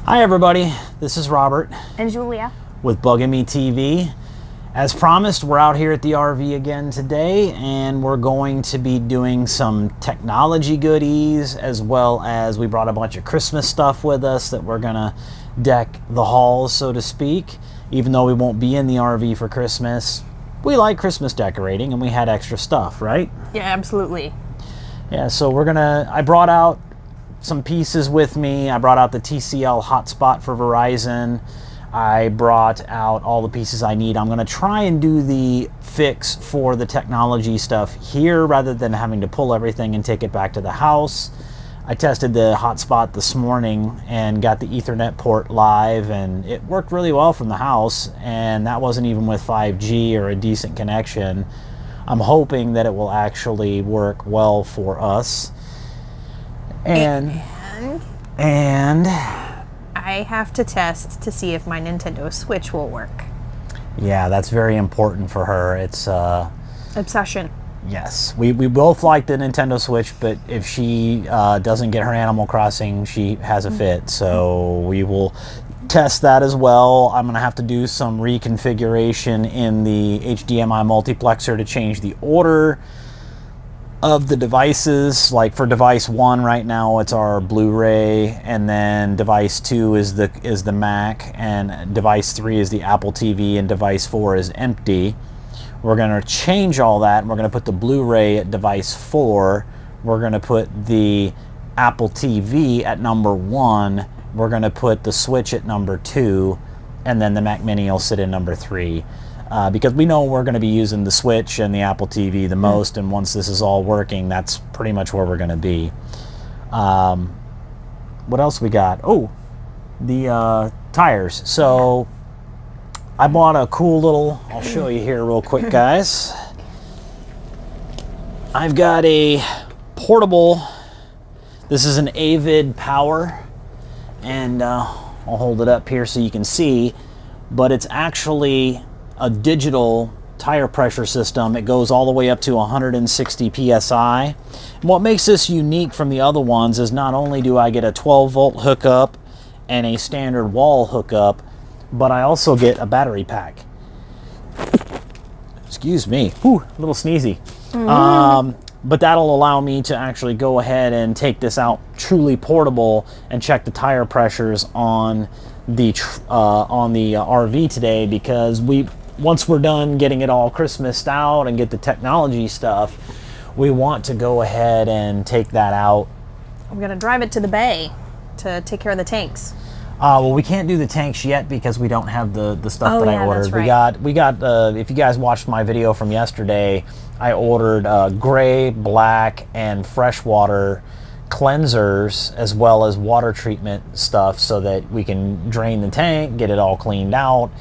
Hi everybody, this is Robert And Julia with Buggin' Me TV. As promised, we're out here at the RV again today, and we're going to be doing some technology goodies, as well as we brought a bunch of Christmas stuff with us that we're gonna deck the halls, so to speak. Even though we won't be in the RV for Christmas, we like Christmas decorating and we had extra stuff, right? Yeah, absolutely. Yeah, so I brought out some pieces with me. I brought out the TCL Hotspot for Verizon. I brought out all the pieces I need. I'm going to try and do the fix for the technology stuff here rather than having to pull everything and take it back to the house. I tested the hotspot this morning and got the Ethernet port live, and it worked really well from the house, and that wasn't even with 5G or a decent connection. I'm hoping that it will actually work well for us. And I have to test to see if my Nintendo Switch will work. yeah, that's very important for her. It's Obsession. yes, we both like the Nintendo Switch, but if she doesn't get her Animal Crossing, she has a fit. So we will test that as well. I'm gonna have to do some reconfiguration in the HDMI multiplexer to change the order of the devices. Like for device 1 right now, it's our Blu-ray, and then device 2 is the Mac, and device 3 is the Apple TV, and device 4 is empty. We're going to change all that, and we're going to put the Blu-ray at device 4. We're going to put the Apple TV at number 1. We're going to put the Switch at number 2, and then the Mac Mini will sit in number 3. Because we know we're going to be using the Switch and the Apple TV the most, and once this is all working, that's pretty much where we're going to be. What else we got? Oh, the tires. So I bought a cool little, I'll show you here real quick, guys. I've got a portable, this is an Avid Power, and I'll hold it up here so you can see, but it's actually a digital tire pressure system. It goes all the way up to 160 psi. And what makes this unique from the other ones is not only do I get a 12-volt hookup and a standard wall hookup, but I also get a battery pack. Excuse me, whew, a little sneezy. But that'll allow me to actually go ahead and take this out truly portable and check the tire pressures on the RV today, because once we're done getting it all Christmased out and get the technology stuff, we want to go ahead and take that out. We're going to drive it to the bay to take care of the tanks. Well, we can't do the tanks yet because we don't have the stuff that I ordered. That's right. We got if you guys watched my video from yesterday, I ordered gray, black, and freshwater cleansers, as well as water treatment stuff, so that we can drain the tank, get it all cleaned out.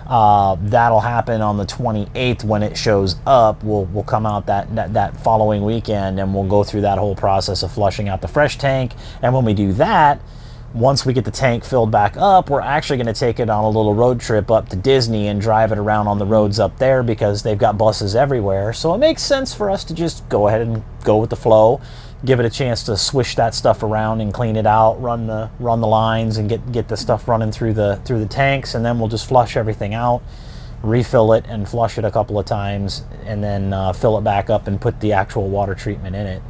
That'll happen on the 28th when it shows up. We'll come out that following weekend, and we'll go through that whole process of flushing out the fresh tank. And when we do that, once we get the tank filled back up, we're actually going to take it on a little road trip up to Disney and drive it around on the roads up there, because they've got buses everywhere. So it makes sense for us to just go ahead and go with the flow, give it a chance to swish that stuff around and clean it out, run the lines, and get the stuff running through the tanks, and then we'll just flush everything out, refill it, and flush it a couple of times, and then fill it back up and put the actual water treatment in it.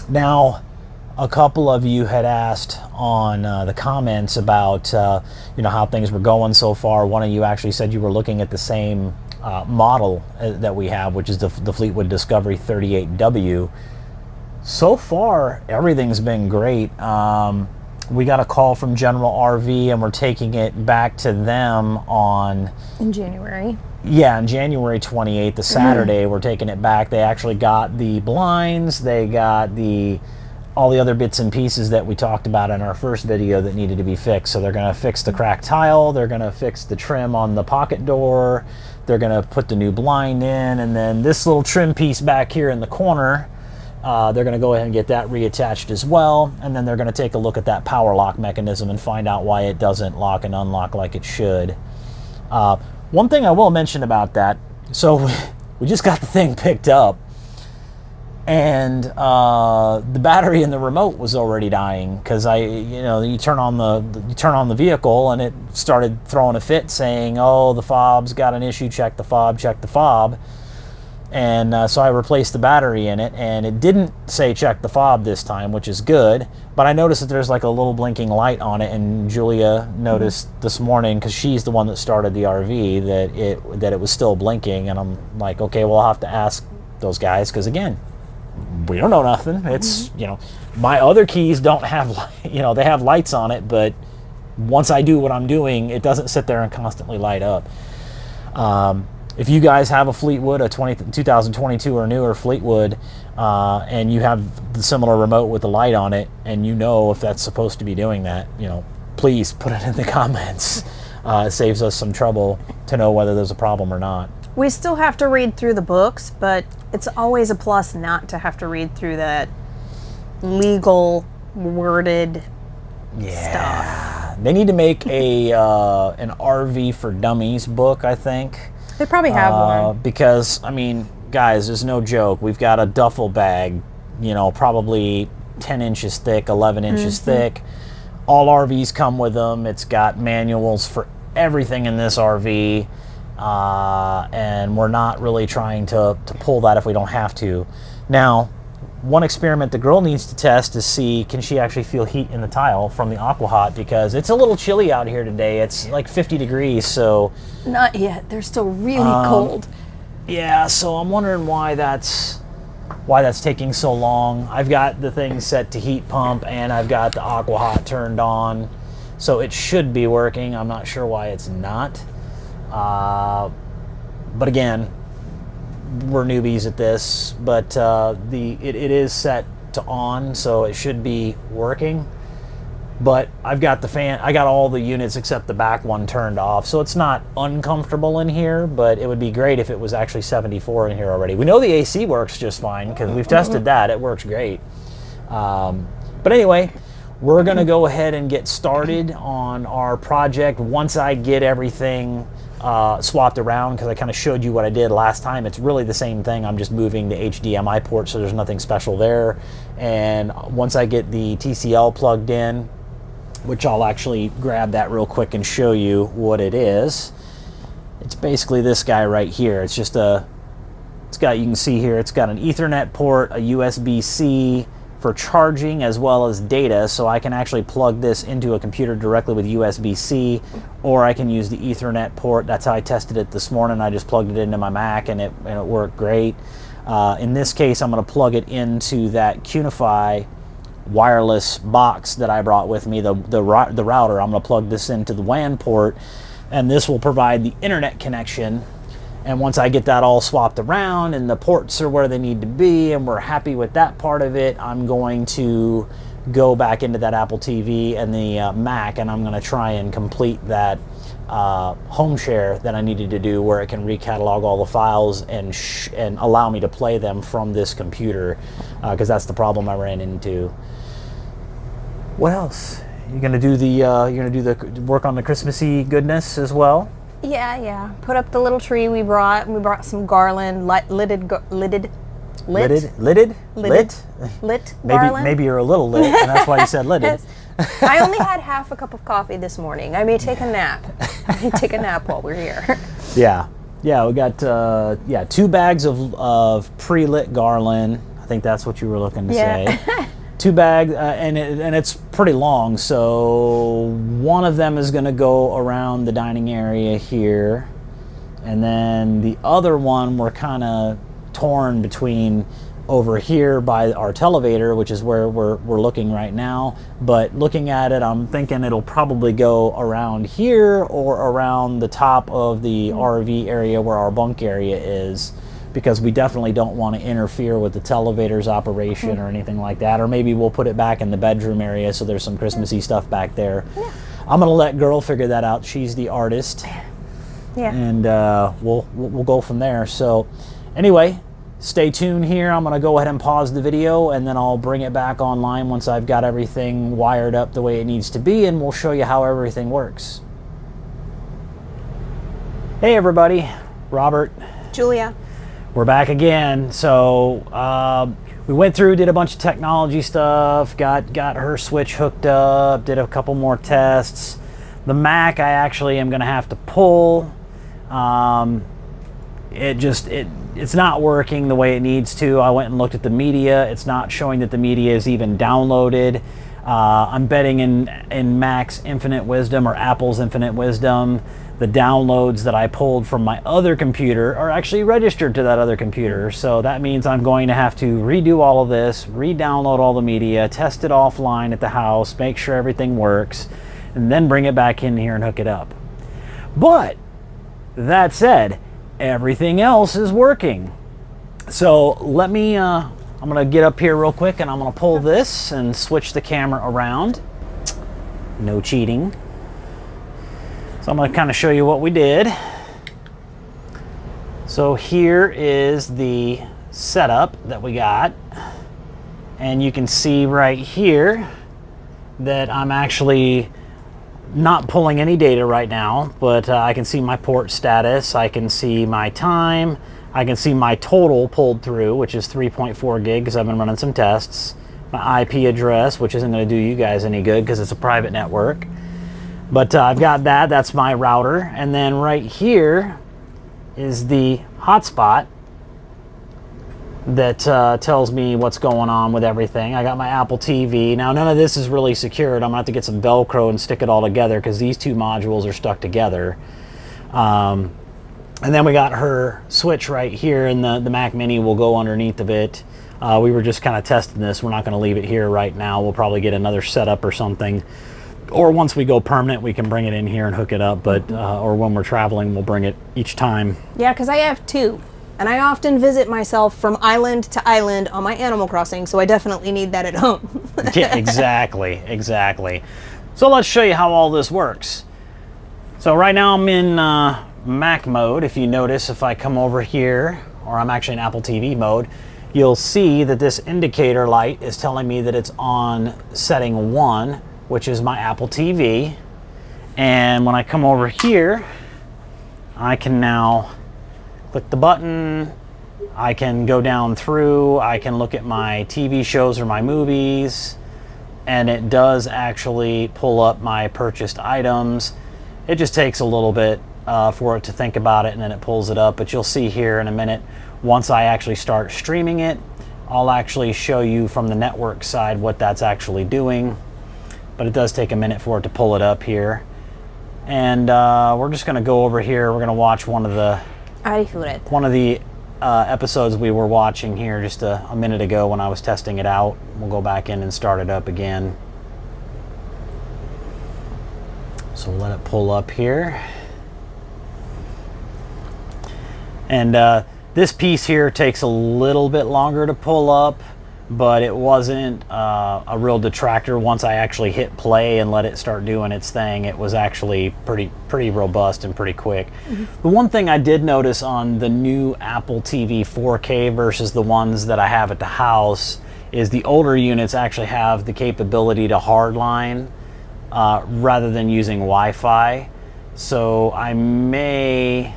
Now, a couple of you had asked on the comments about how things were going so far. One of you actually said you were looking at the same model that we have, which is the Fleetwood Discovery 38W. So far, everything's been great. We got a call from General RV, and we're taking it back to them in January. Yeah, on January 28th, the Saturday, we're taking it back. They actually got the blinds, they got all the other bits and pieces that we talked about in our first video that needed to be fixed. So they're going to fix the cracked tile, they're going to fix the trim on the pocket door, they're going to put the new blind in, and then this little trim piece back here in the corner, they're going to go ahead and get that reattached as well. And then they're going to take a look at that power lock mechanism and find out why it doesn't lock and unlock like it should. One thing I will mention about that, so we just got the thing picked up, and the battery in the remote was already dying because you turn on the vehicle and it started throwing a fit saying, "Oh, the fob's got an issue. Check the fob. Check the fob." And so I replaced the battery in it, and it didn't say check the fob this time, which is good. But I noticed that there's like a little blinking light on it, and Julia noticed this morning, because she's the one that started the RV, that it was still blinking. And I'm like, okay, well, I'll have to ask those guys, because again, we don't know nothing. It's, my other keys don't have, they have lights on it, but once I do what I'm doing, it doesn't sit there and constantly light up. If you guys have a Fleetwood, a 2022 or newer Fleetwood, and you have the similar remote with the light on it, and if that's supposed to be doing that, please put it in the comments. It saves us some trouble to know whether there's a problem or not. We still have to read through the books, but it's always a plus not to have to read through that legal worded stuff. They need to make an RV for Dummies book, I think. They probably have one. Because, guys, there's no joke. We've got a duffel bag, probably 10 inches thick, 11 inches thick. All RVs come with them. It's got manuals for everything in this RV. And we're not really trying to pull that if we don't have to. Now, one experiment the girl needs to test is see, can she actually feel heat in the tile from the AquaHot, because it's a little chilly out here today. It's like 50 degrees, so... Not yet. They're still really cold. Yeah, so I'm wondering why that's taking so long. I've got the thing set to heat pump, and I've got the AquaHot turned on, so it should be working. I'm not sure why it's not. But again, we're newbies at this, but it is set to on, so it should be working. But I've got the fan, I got all the units except the back one turned off, so it's not uncomfortable in here, but it would be great if it was actually 74 in here already. We know the AC works just fine because we've tested that. It works great. But anyway, we're going to go ahead and get started on our project once I get everything swapped around, because I kind of showed you what I did last time. It's really the same thing. I'm just moving the HDMI port, so there's nothing special there. And once I get the TCL plugged in, which I'll actually grab that real quick and show you what it is. It's basically this guy right here. It's just you can see here, it's got an Ethernet port, a USB-C for charging as well as data, so I can actually plug this into a computer directly with USB-C, or I can use the Ethernet port. That's how I tested it this morning. I just plugged it into my Mac and it worked great. In this case, I'm going to plug it into that Unifi wireless box that I brought with me, the router. I'm going to plug this into the WAN port, and this will provide the internet connection. And once I get that all swapped around and the ports are where they need to be and we're happy with that part of it, I'm going to go back into that Apple TV and the Mac, and I'm going to try and complete that home share that I needed to do, where it can recatalog all the files and allow me to play them from this computer, because that's the problem I ran into. What else? You're gonna do the work on the Christmassy goodness as well? Yeah. Put up the little tree we brought. We brought some garland, lit garland. Maybe you're a little lit, and that's why you said lidded. I only had half a cup of coffee this morning. I may take a nap. While we're here. Yeah, we got 2 bags of pre-lit garland. I think that's what you were looking to say. 2 bags, and it's pretty long, so one of them is going to go around the dining area here, and then the other one we're kind of torn between over here by our televator, which is where we're looking right now. But looking at it, I'm thinking it'll probably go around here or around the top of the RV area where our bunk area is, because we definitely don't want to interfere with the televator's operation or anything like that. Or maybe we'll put it back in the bedroom area so there's some Christmassy stuff back there. Yeah. I'm gonna let Girl figure that out. She's the artist. Yeah. And we'll go from there. So anyway, stay tuned here. I'm gonna go ahead and pause the video, and then I'll bring it back online once I've got everything wired up the way it needs to be, and we'll show you how everything works. Hey everybody, Robert. Julia. We're back again. So we went through, did a bunch of technology stuff, got her switch hooked up, did a couple more tests. The Mac I actually am going to have to pull. It's not working the way it needs to. I went and looked at the media. It's not showing that the media is even downloaded. I'm betting in Mac's infinite wisdom or Apple's infinite wisdom, the downloads that I pulled from my other computer are actually registered to that other computer. So that means I'm going to have to redo all of this, re-download all the media, test it offline at the house, make sure everything works, and then bring it back in here and hook it up. But that said, everything else is working. So let me, I'm gonna get up here real quick and I'm gonna pull this and switch the camera around. No cheating. So I'm gonna kind of show you what we did. So here is the setup that we got. And you can see right here that I'm actually not pulling any data right now, but I can see my port status, I can see my time, I can see my total pulled through, which is 3.4 gig because I've been running some tests, my IP address, which isn't going to do you guys any good because it's a private network, but I've got that, that's my router, and then right here is the hotspot that tells me what's going on with everything. I got my Apple TV. Now none of this is really secured. I'm gonna have to get some Velcro and stick it all together because these two modules are stuck together. And then we got her switch right here, and the Mac Mini will go underneath of it. We were just kind of testing this. We're not gonna leave it here right now. We'll probably get another setup or something. Or once we go permanent, we can bring it in here and hook it up. But or when we're traveling, we'll bring it each time. Yeah, because I have two. And I often visit myself from island to island on my Animal Crossing, so I definitely need that at home. Yeah, exactly. So let's show you how all this works. So right now I'm in Mac mode. If you notice, if I come over here, or I'm actually in Apple TV mode, you'll see that this indicator light is telling me that it's on setting 1, which is my Apple TV. And when I come over here, I can now click the button, I can go down through, I can look at my TV shows or my movies, and it does actually pull up my purchased items. It just takes a little bit for it to think about it, and then it pulls it up. But you'll see here in a minute, once I actually start streaming it, I'll actually show you from the network side what that's actually doing. But it does take a minute for it to pull it up here. And we're just gonna go over here, we're gonna watch one of the episodes we were watching here just a minute ago when I was testing it out. We'll go back in and start it up again. So we'll let it pull up here. And this piece here takes a little bit longer to pull up, but it wasn't a real detractor. Once I actually hit play and let it start doing its thing, it was actually pretty robust and pretty quick. Mm-hmm. The one thing I did notice on the new Apple TV 4K versus the ones that I have at the house is the older units actually have the capability to hardline rather than using Wi-Fi. So I may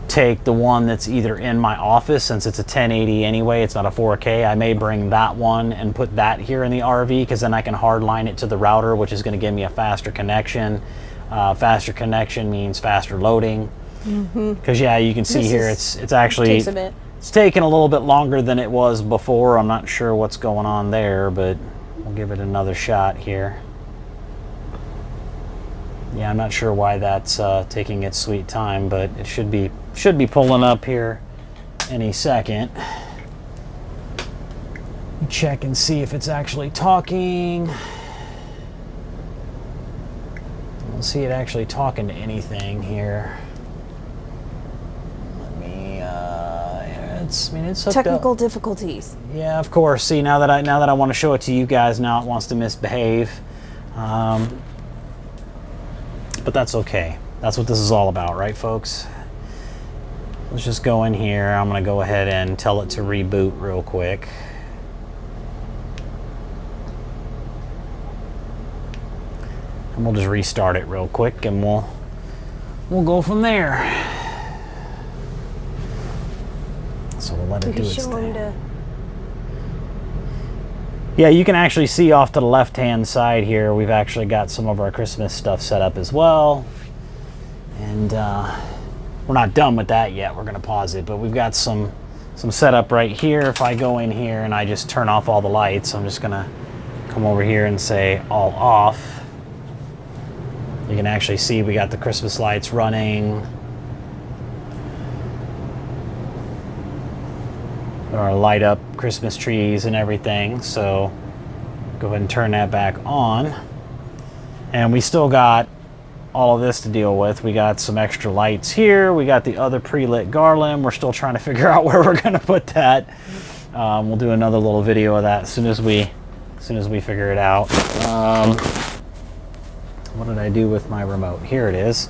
take the one that's either in my office, since it's a 1080 anyway, it's not a 4K. I may bring that one and put that here in the RV, because then I can hardline it to the router, which is going to give me a faster connection. Faster connection means faster loading. Because yeah, you can see here it's actually takes a bit. It's taking a little bit longer than it was before. I'm not sure what's going on there, but we'll give it another shot here. Yeah, I'm not sure why that's taking its sweet time, but it should be pulling up here any second. Check and see if it's actually talking. I don't see it actually talking to anything here. Let me. It's hooked Technical up. difficulties. Yeah, of course. See, now that I want to show it to you guys, now it wants to misbehave. But that's okay. That's what this is all about, right, folks? Let's just go in here. I'm going to go ahead and tell it to reboot real quick. And we'll just restart it real quick, and we'll go from there. So we'll let it do its thing. Yeah, you can actually see off to the left-hand side here, we've actually got some of our Christmas stuff set up as well. And we're not done with that yet. We're gonna pause it, but we've got some setup right here. If I go in here and I just turn off all the lights, I'm just gonna come over here and say all off. You can actually see we got the Christmas lights running. Our light up Christmas trees and everything. So go ahead and turn that back on. And we still got all of this to deal with. We got some extra lights here. We got the other pre-lit garland. We're still trying to figure out where we're gonna put that. We'll do another little video of that as soon as we figure it out. What did I do with my remote? Here it is.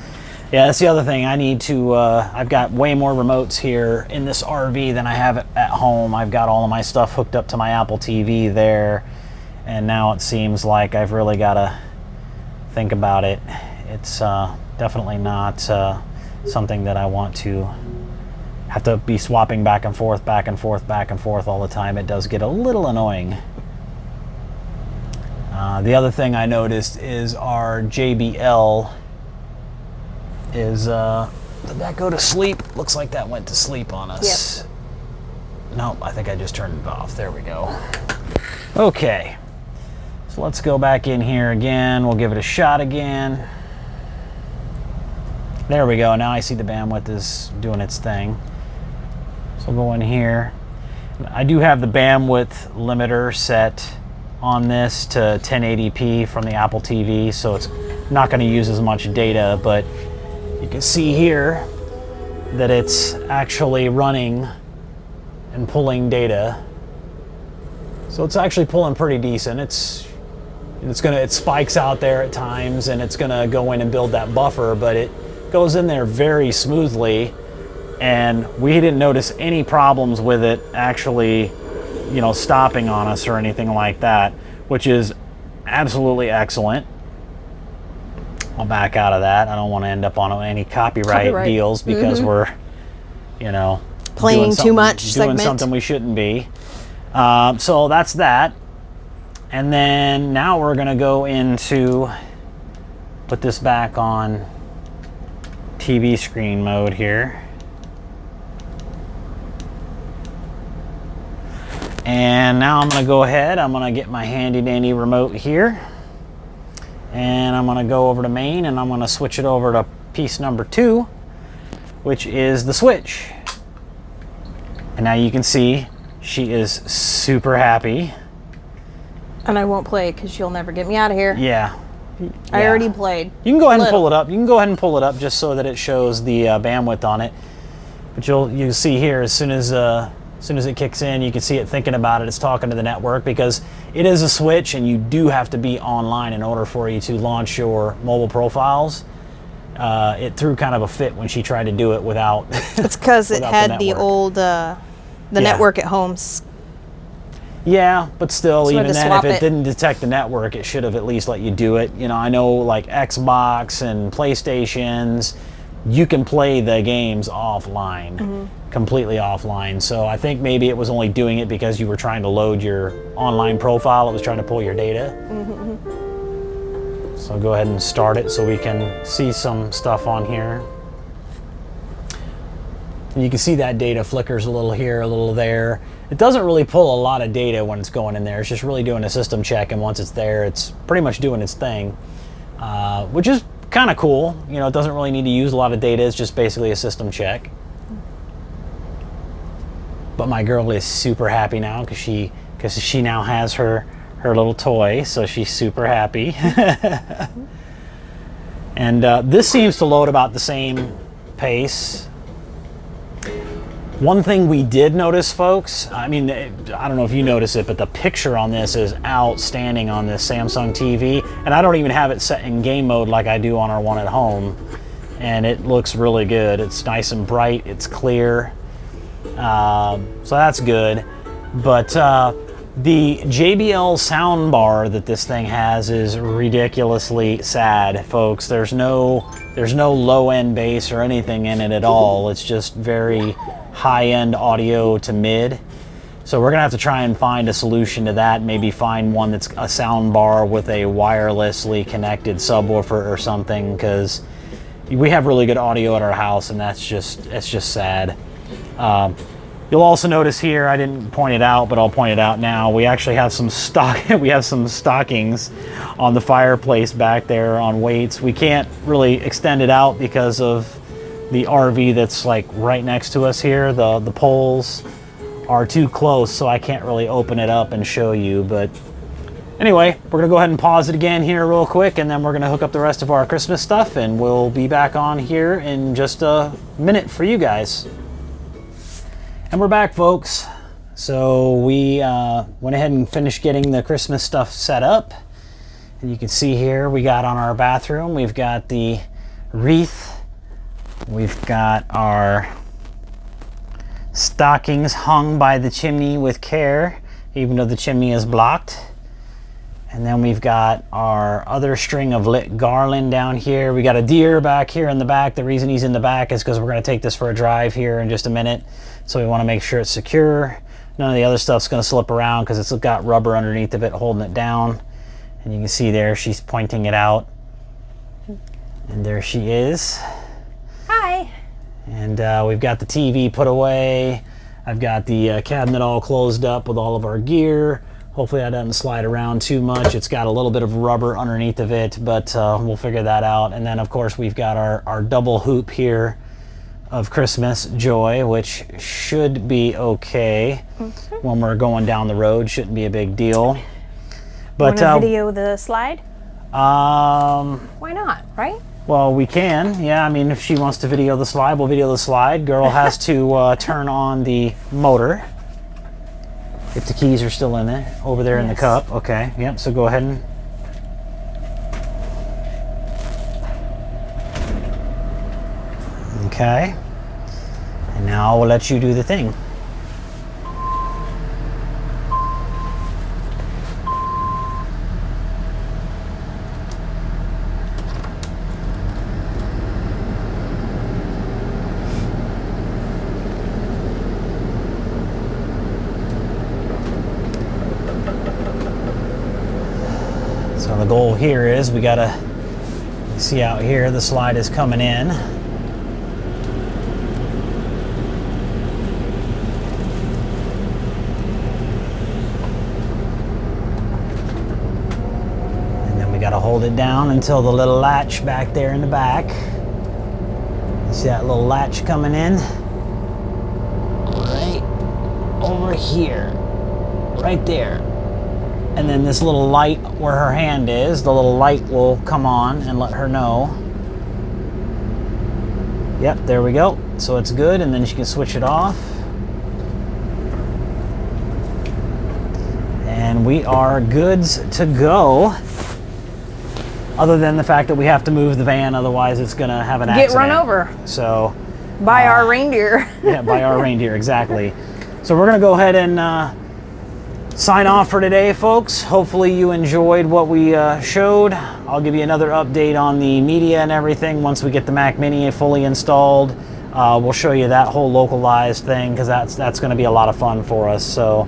Yeah, that's the other thing. I need to, I've got way more remotes here in this RV than I have at home. I've got all of my stuff hooked up to my Apple TV there. And now it seems like I've really got to think about it. It's definitely not something that I want to have to be swapping back and forth, back and forth, back and forth all the time. It does get a little annoying. The other thing I noticed is our JBL is, did that go to sleep? Looks like that went to sleep on us. Yep. Nope, I think I just turned it off. There we go. Okay, so let's go back in here again. We'll give it a shot again. There we go. Now I see the bandwidth is doing its thing. So we'll go in here. I do have the bandwidth limiter set on this to 1080p from the Apple TV, so it's not going to use as much data, but you can see here that it's actually running and pulling data. So it's actually pulling pretty decent. It spikes out there at times, and it's gonna go in and build that buffer, but it goes in there very smoothly, and we didn't notice any problems with it actually, you know, stopping on us or anything like that, which is absolutely excellent. I'll back out of that. I don't want to end up on any copyright deals because we're, you know, playing too much, doing something we shouldn't be. So that's that. And then now we're going to go into, put this back on TV screen mode here. And now I'm going to go ahead, I'm going to get my handy dandy remote here. And I'm going to go over to main, and I'm going to switch it over to piece number 2, which is the switch. And now you can see she is super happy. And I won't play because you'll never get me out of here. Yeah. I already played. You can go ahead and pull it up. You can go ahead and pull it up just so that it shows the bandwidth on it. But you'll see here as soon as it kicks in, you can see it thinking about it. It's talking to the network because it is a switch, and you do have to be online in order for you to launch your mobile profiles. It threw kind of a fit when she tried to do it without. It's because it had the old network at home. Yeah, but still, even then, if it didn't detect the network, it should have at least let you do it. You know, I know like Xbox and PlayStations, you can play the games offline, completely offline. So I think maybe it was only doing it because you were trying to load your online profile. It was trying to pull your data. So go ahead and start it so we can see some stuff on here. And you can see that data flickers a little here, a little there. It doesn't really pull a lot of data when it's going in there. It's just really doing a system check, and once it's there, it's pretty much doing its thing, which is kind of cool. You know, it doesn't really need to use a lot of data. It's just basically a system check. But my girl is super happy now because she now has her little toy, so she's super happy. And this seems to load about the same pace. One thing we did notice, folks, I mean, I don't know if you notice it, but the picture on this is outstanding on this Samsung TV, and I don't even have it set in game mode like I do on our one at home, and it looks really good. It's nice and bright, it's clear, so that's good. But the JBL sound bar that this thing has is ridiculously sad, folks. There's no low-end bass or anything in it at all. It's just very high-end audio to mid. So we're gonna have to try and find a solution to that. Maybe find one that's a sound bar with a wirelessly connected subwoofer or something, because we have really good audio at our house, and it's just sad. You'll also notice here, I didn't point it out, but I'll point it out now. We actually have some stockings on the fireplace back there on weights. We can't really extend it out because of the RV that's like right next to us here. The poles are too close, so I can't really open it up and show you. But anyway, we're gonna go ahead and pause it again here real quick, and then we're gonna hook up the rest of our Christmas stuff, and we'll be back on here in just a minute for you guys. And we're back, folks. So we went ahead and finished getting the Christmas stuff set up. And you can see here, we got on our bathroom, we've got the wreath. We've got our stockings hung by the chimney with care, even though the chimney is blocked. And then we've got our other string of lit garland down here. We got a deer back here in the back. The reason he's in the back is because we're going to take this for a drive here in just a minute. So we want to make sure it's secure. None of the other stuff's going to slip around because it's got rubber underneath of it holding it down. And you can see there, she's pointing it out. And there she is. Hi. And we've got the TV put away. I've got the cabinet all closed up with all of our gear. Hopefully that doesn't slide around too much. It's got a little bit of rubber underneath of it, but we'll figure that out. And then of course we've got our double hoop here of Christmas joy, which should be okay when we're going down the road. Shouldn't be a big deal. But want to video the slide? Why not, right? Well, we can. Yeah, I mean, if she wants to video the slide, we'll video the slide. Girl has to turn on the motor. If the keys are still in there, over there in the cup. Okay, yep, so go ahead and... Okay. And now we'll let you do the thing. So the goal here is we gotta see out here the slide is coming in. And then we gotta hold it down until the little latch back there in the back. You see that little latch coming in? Right over here, right there. And then this little light where her hand is, the little light will come on and let her know. Yep, there we go. So it's good, and then she can switch it off. And we are goods to go. Other than the fact that we have to move the van, otherwise it's gonna have an accident. Get run over. So. By our reindeer. Yeah, by our reindeer, exactly. So we're gonna go ahead and sign off for today, folks. Hopefully you enjoyed what we showed. I'll give you another update on the media and everything once we get the Mac Mini fully installed. We'll show you that whole localized thing, because that's going to be a lot of fun for us. So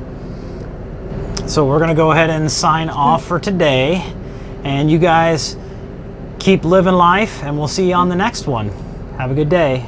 we're going to go ahead and sign off for today. And you guys keep living life, and we'll see you on the next one. Have a good day.